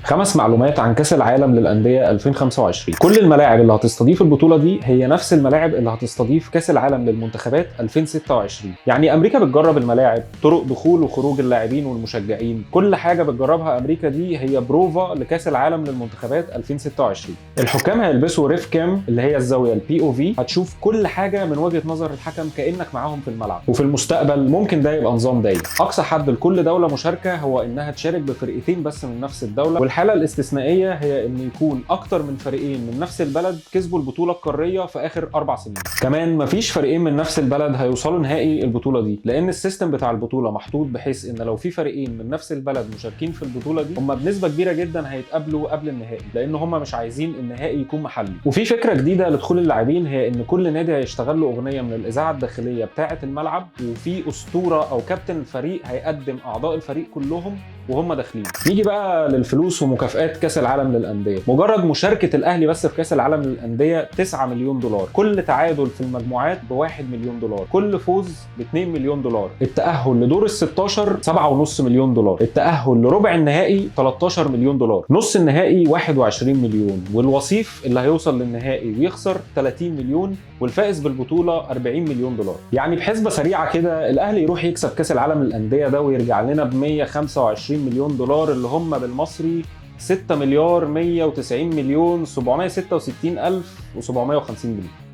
5 معلومات عن كأس العالم للأندية 2025. كل الملاعب اللي هتستضيف البطولة دي هي نفس الملاعب اللي هتستضيف كأس العالم للمنتخبات 2026. يعني أمريكا بتجرب الملاعب، طرق دخول وخروج اللاعبين والمشجعين، كل حاجة بتجربها أمريكا دي هي بروفا لكأس العالم للمنتخبات 2026. الحكام هيلبسوا ريف كام اللي هي الزاوية البي او في، هتشوف كل حاجة من وجهة نظر الحكم كأنك معاهم في الملعب. وفي المستقبل ممكن ده يبقى نظام دايم، أقصى حد لكل دولة مشاركة هو إنها تشارك بفرقتين بس من نفس الدولة، والحالة الاستثنائية هي إن يكون أكتر من فريقين من نفس البلد كسبوا البطولة القارية في آخر 4 سنين. كمان مفيش فريقين من نفس البلد هيوصلوا نهائي البطولة دي، لأن السيستم بتاع البطولة محطوط بحيث إن لو في فريقين من نفس البلد مشاركين في البطولة دي هم بنسبة كبيرة جدا هيتقابلوا قبل النهائي، لأن هم مش عايزين النهائي يكون محلي. وفي فكرة جديدة لدخول اللاعبين هي إن كل نادي هيشتغل له أغنية من الإذاعة الداخلية بتاعة الملعب، وفي أسطورة أو كابتن الفريق هيقدم أعضاء الفريق كلهم وهم داخلين. نيجي بقى للفلوس ومكافآت كأس العالم للأندية. مجرد مشاركة الأهلي بس في كأس العالم للأندية 9 مليون دولار، كل تعادل في المجموعات ب1 مليون دولار، كل فوز ب2 مليون دولار، التأهل لدور ال16 7.5 مليون دولار، التأهل لربع النهائي 13 مليون دولار، نص النهائي 21 مليون، والوصيف اللي هيوصل للنهائي ويخسر 30 مليون، والفائز بالبطولة 40 مليون دولار. يعني بحسبة سريعة كده الأهلي يروح يكسب كأس العالم للأندية ده ويرجع لنا ب 125 مليون دولار اللي هم بالمصري 6 مليار 190 مليون 766 ألف و750 جنيه.